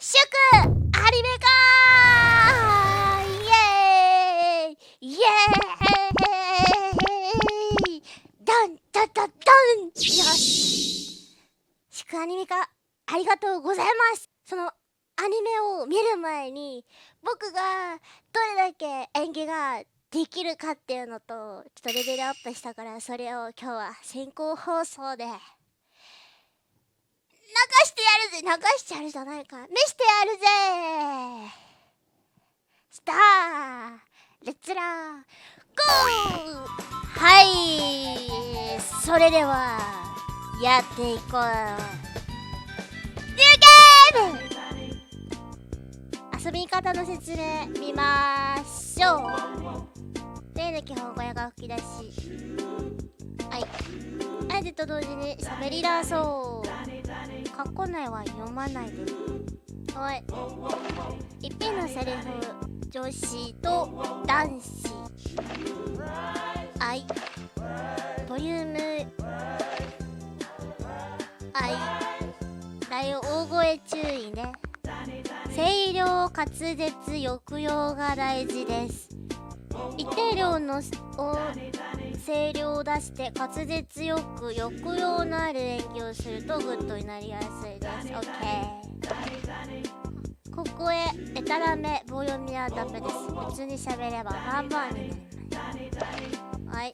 祝アニメ化イエーイイエーイダンダダダン。よし、祝アニメ化ありがとうございます。そのアニメを見る前に僕がどれだけ演技ができるかっていうのとちょっとレベルアップしたから、それを今日は先行放送で流してやるぜ。流してやるじゃないか、見してやるぜ。スターレッツラーゴー。はい、それではやっていこう。ニューゲーム遊び方の説明見ましょう。例の基本語やが吹き出し、はい、相手と同時に喋り出そう。括弧内は読まないで。はい、一品のセリフ、女子と男子。はい、ボリューム、はい、大大声注意ね。声量、滑舌、抑揚が大事です。一定量の声量を出して滑舌よく抑揚のある演技をするとグッドになりやすいです。 OK。 ここへエタラメ棒読みはダメです。普通に喋ればバンバンになります。はい、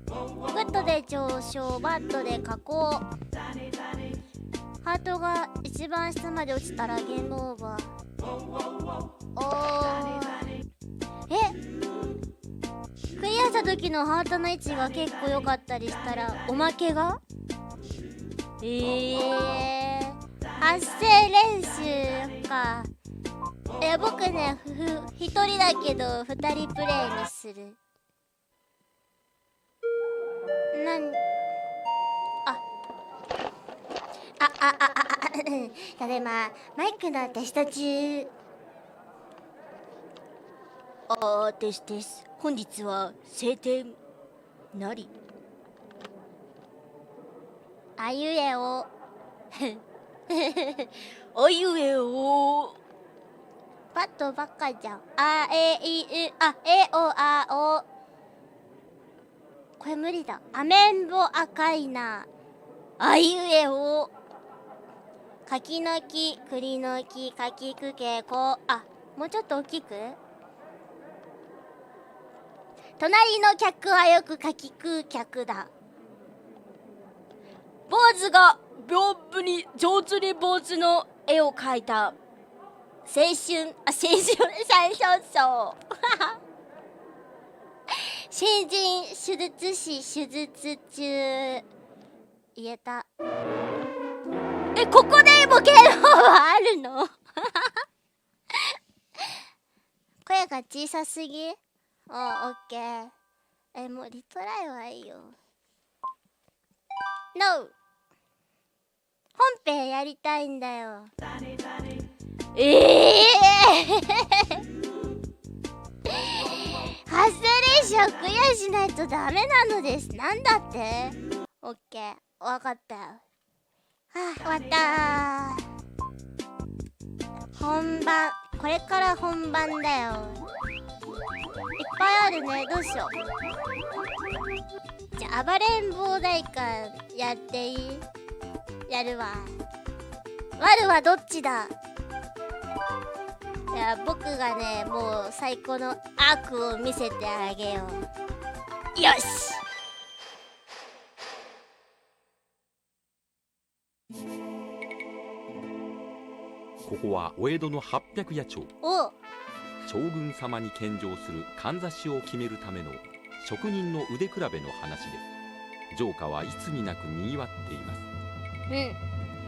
グッドで上昇、バッドで下降。ハートが一番下まで落ちたらゲームオーバー。おー、クリアした時のハートの位置が結構良かったりしたらおまけが発声練習か。僕ね、一人だけど二人プレイにする。ただいまマイクのテスト中。です。本日は晴天なり。あいうえおあいうえお。パッとばっかじゃん。あえいうえおあお。これ無理だ。アメンボ赤いな。あいうえお。柿の木、栗の木、かきくけこ。もうちょっと大きく。隣の客はよくかき食う客だ。坊主が上手に坊主の絵を描いた。青春最初章新人手術師手術中。言えた。ここでもゲームはあるの声が小さすぎ。オッケー。もうリトライはいいよ。 NO。 本編やりたいんだよ。発声練習をクリアしないとダメなのです。なんだって。オッケー、わかったよ。終わったー。本番、これから本番だよ。いっぱいあるね。どうしよう。じゃあ暴れん坊大官やっていい？やるわ。悪はどっちだ。いや、僕がね、もう最高の悪を見せてあげよう。よし。ここはお江戸の八百八町。お、将軍様に献上するかんざしを決めるための職人の腕比べの話です。城下はいつになく賑わっています。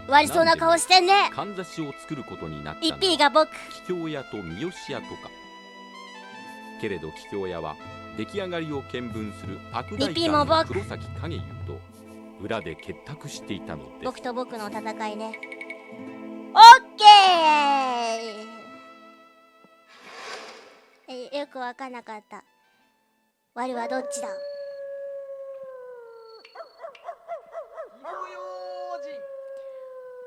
悪そうな顔してんね。かんざしを作ることになったのは一匹が僕、桔梗屋と三好屋とか。けれど桔梗屋は出来上がりを見聞する悪大官の黒崎影優と裏で結託していたのです。僕と僕の戦いね。オッケー。よくわかんなかった。我はどっちだ。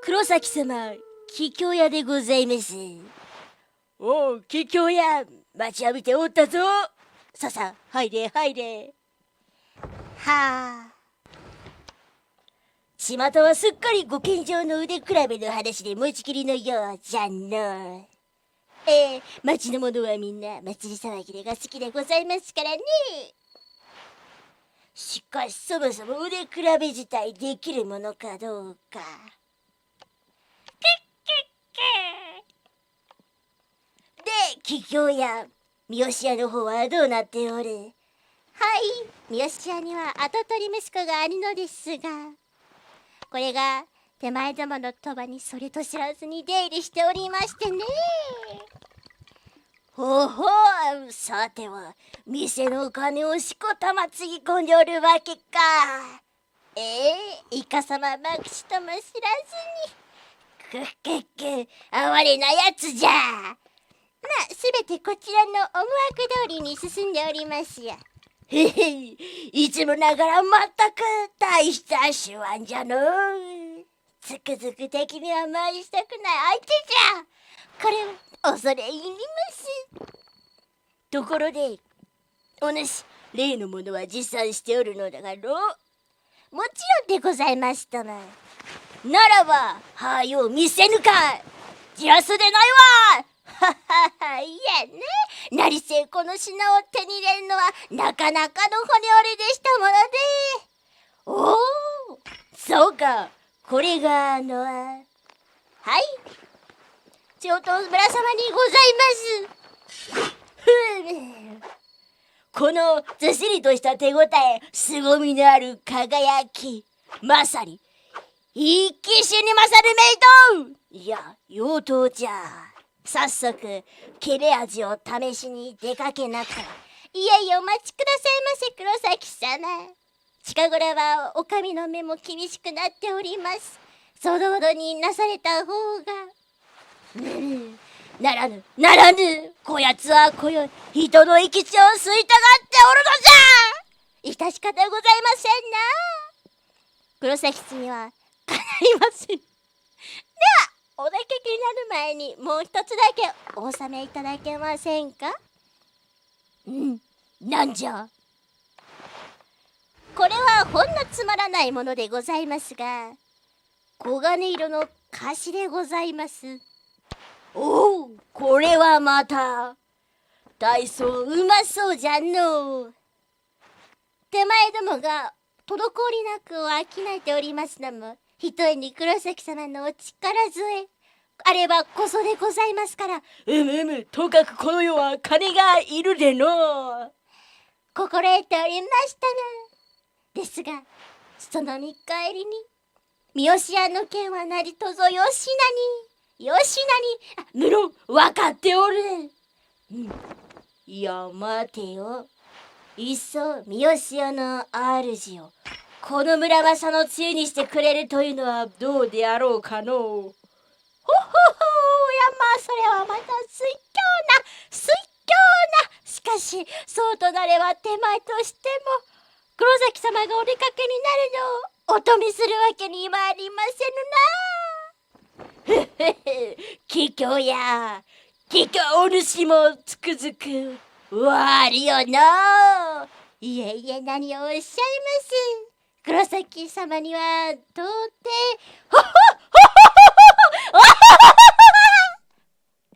黒崎様、桔梗屋でございます。おう、桔梗屋、待ちわびておったぞ。ささ、入れ入れ。はあ。巷はすっかりご健常の腕比べの話で持ちきりのようじゃの。町の者はみんな祭り騒ぎが好きでございますからね。しかしそもそも腕比べ自体できるものかどうか。で、桔梗屋、三好屋の方はどうなっておる？はい、三好屋には跡取り息子があるのですが、これが手前どもの鳥羽にそれと知らずに出入りしておりましてね。ほほう、さては店のお金をしこたまつぎ込んでおるわけか。イカ様まくしとも知らずに。哀れなやつじゃ。まあ、すべてこちらの思惑通りに進んでおりますや。へへ、いつもながらまったく大した手腕じゃの。つくづく敵には回したくない相手じゃ。これは恐れ入ります。ところで、お主、例のものは持参しておるのだがろう？もちろんでございますとも。ならば、はよ見せぬか。じらすでないわ。ははは、いやね。何せこの品を手に入れるのはなかなかの骨折りでしたもので。おお、そうか。これがはい。上等村様にございます。このずっしりとした手ごたえ、凄みのある輝き、まさに一騎手に勝るメイド。いや、妖刀じゃ。早速切れ味を試しに出かけなくては。いやいや、お待ちくださいませ、黒崎様。近頃はお上の目も厳しくなっております。そのほどになされた方が。ならぬ、こやつはこよい人の生き血を吸いたがっておるのじゃ。致し方ございませんな。黒崎氏にはかないません。ではお出かけになる前にもう一つだけお納めいただけませんか？なんじゃ。これはほんのつまらないものでございますが、黄金色の菓子でございます。おお、これはまた大層うまそうじゃのう。手前どもが滞りなくを商いておりますのも、ひとえに黒崎様のお力添えあればこそでございますから。とかくこの世は金がいるでの。心得ておりましたな。ですがその見返りに三好屋の件は何とぞよしなに、無論分かっておる。いや待てよ。いっそ三好屋の主をこの村正のつゆにしてくれるというのはどうであろうかのう。ほほほう、いやまあそれはまた水強な。しかしそうとなれば手前としても黒崎様がお出かけになるのをお止めするわけにはありませぬな。桔梗やお主もつくづく悪いよな。いえ何をおっしゃいます。黒崎様には到底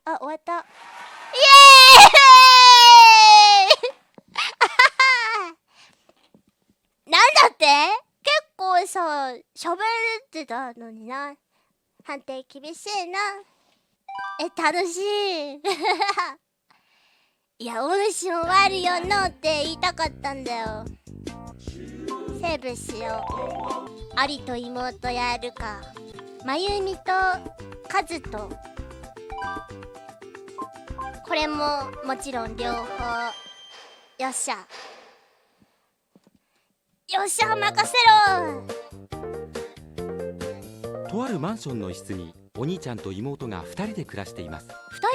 あ、終わった。イエーイなんだって結構さ、喋ってたのにな。判定厳しいな。楽しい。いや、お主も悪いよのって言いたかったんだよ。セーブしよう。兄と妹やるか。まゆみとカズと。これももちろん両方。よっしゃ任せろ。とあるマンションの一室にお兄ちゃんと妹が2人で暮らしています。2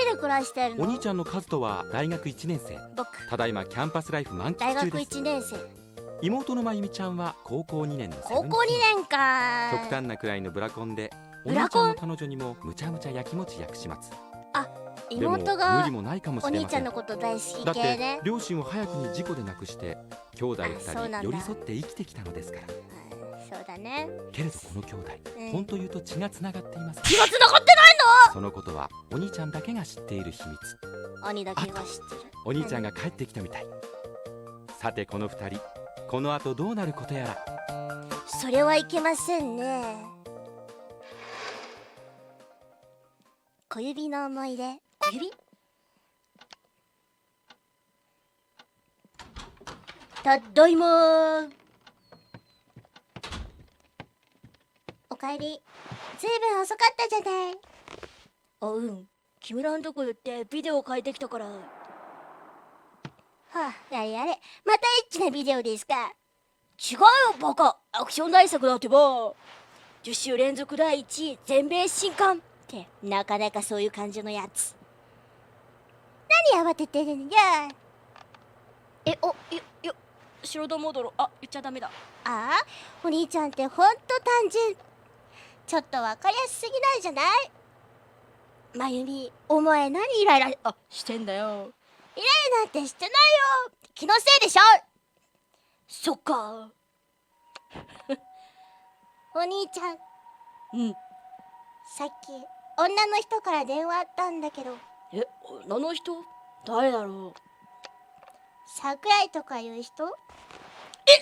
人で暮らしてるの？お兄ちゃんのカズトは大学1年生。僕ただいまキャンパスライフ満喫中です。大学1年生。妹のまゆみちゃんは高校2年のセブンティーン。高校2年か。極端なくらいのブラコンでお兄ちゃんの彼女にもむちゃむちゃやきもち焼く始末。でも妹が無理もないかもしおれません。兄ちゃんのこと大好きだって系ね。両親を早くに事故で亡くして兄弟二そうなんだ人寄り添って生きてきたのですから。そうだね。けれどこの兄弟、本当言うと血がつながっています。気がつながってないそのことはお兄ちゃんだけが知っている秘密。の？兄だけが知ってる。お兄ちゃんが帰ってきたみたい。さてこの二人、この後どうなることやら。それはいけませんね。小指の思い出。小指？ただいまー。おかえり。ずいぶん遅かったじゃない。木村のとこ行ってビデオ借りてきたから。はあ、やれやれ。またエッチなビデオですか？違うよバカ。アクション大作だってば。10週連続第1位全米新刊ってなかなかそういう感じのやつ。何慌ててるのよ。白玉モドロ。言っちゃダメだ。お兄ちゃんってほんと単純。ちょっとわかりやすすぎないじゃない？まゆみ、お前何イライラしてんだよ。イライラなんてしてないよ。気のせいでしょ。そっか。お兄ちゃん。さっき女の人から電話あったんだけど。女の人？誰だろう？桜井とかいう人？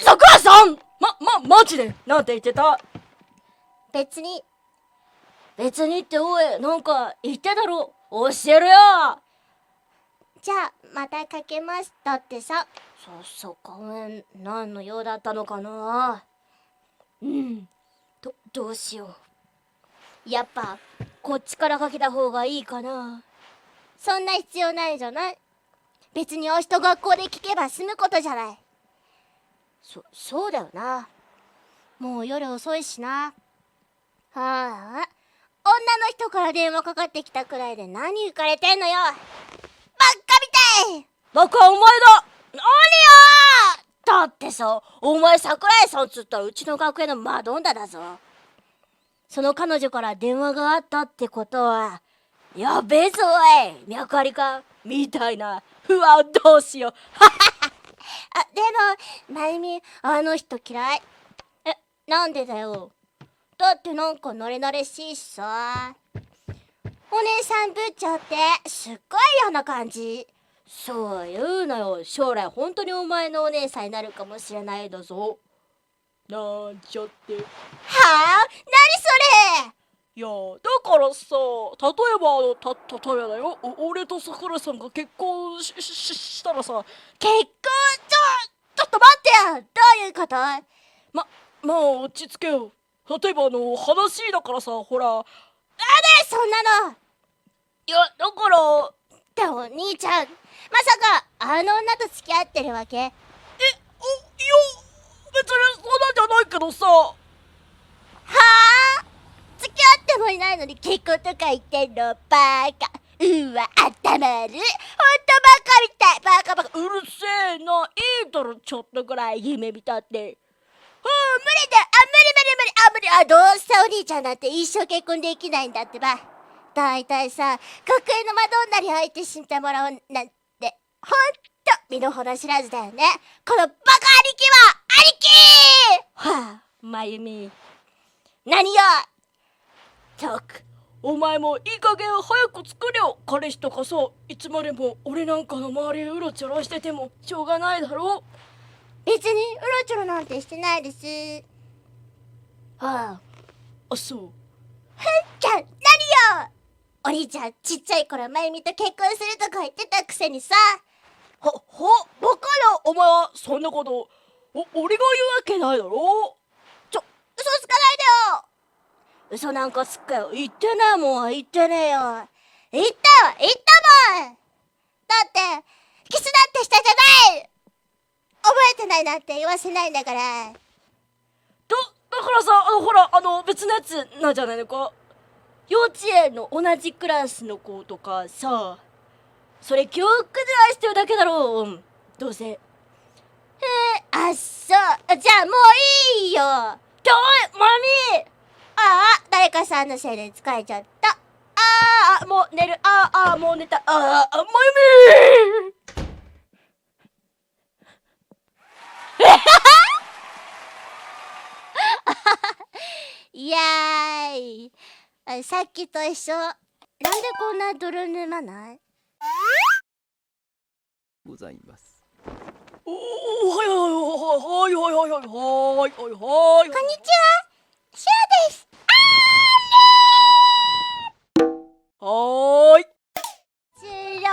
桜井さん！マジで？なんて言ってた？別にっておい、なんか言ってたろ。教えろよ。じゃあまたかけます。だってさ。そっか、何の用だったのかな。どうしよう。やっぱこっちからかけた方がいいかな。そんな必要ないじゃない。別にお人学校で聞けば済むことじゃない。そうだよな。もう夜遅いしな。女の人から電話かかってきたくらいで何浮かれてんのよ。バカみたい。バカお前だ。何よ。だってさ、お前桜井さんつったらうちの学園のマドンナだぞ。その彼女から電話があったってことはやべえぞおい。脈ありかみたいな。どうしよう。でもまゆみ、あの人嫌い。なんでだよ。だってなんか慣れ慣れしいしさ。お姉さんぶっちゃってすっごい嫌な感じ。そう言うなよ。将来本当にお前のお姉さんになるかもしれないだぞ。なんちゃって。何それ。いやだからさ、例えば例えばだよ、俺と桜さんが結婚したらさ。結婚？ちょっと待ってよ。どういうこと？まあ落ち着けよ。例えば話だからさ、ほら。そんなの。いやだからでも兄ちゃん、まさかあの女と付き合ってるわけ？いや別にそんなんじゃないけどさ。付き合ってもいないのに結婚とか言ってんの？バカ。頭悪い。ほんとバカみたい。バカ。うるせえな。いいだろちょっとぐらい夢見たって。無理だよ。無理。どうせお兄ちゃんだって一生結婚できないんだってば。だいたいさ、学園のマドンナに相手してもらうなんてほんと身の程知らずだよね。このバカ兄貴はまゆみ。何よ。お前もいい加減早く作れよ。彼氏とかさ、いつまでも俺なんかの周りうろちょろしててもしょうがないだろ。別にうろちょろなんてしてないです。そうじゃ何よ。お兄ちゃんちっちゃい頃まゆみと結婚するとか言ってたくせにさ。バカよお前は。そんなこと俺が言うわけないだろ。嘘つかないでよ。嘘なんかつっかよ。言ってないもん。言ってねえよ。言ったもん。だってキスだってしたじゃない。覚えてないなんて言わせないんだから。だからさ、ほら別のやつなんじゃないのか。幼稚園の同じクラスの子とかさ。それ記憶ずらしてるだけだろう。どうせ。そう。じゃあもういいよ。マミ。誰かさんのせいで疲れちゃった。もう寝る。もう寝た。まゆみイエーイ。さっきと一緒。なんでこんな泥沼ない？ございます。はいはいはいはいはいはいはいはいはい。こんにちは、シュウです。はーい。終了。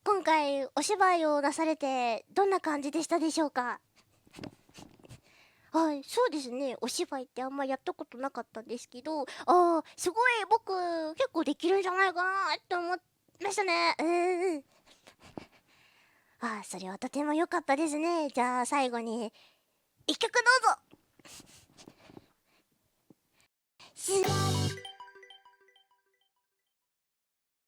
今回お芝居をなされてどんな感じでしたでしょうか？はい、そうですね。お芝居ってあんまやったことなかったんですけど、すごい僕結構できるんじゃないかなって思いましたね。それはとても良かったですね。じゃあ最後に一曲どうぞ。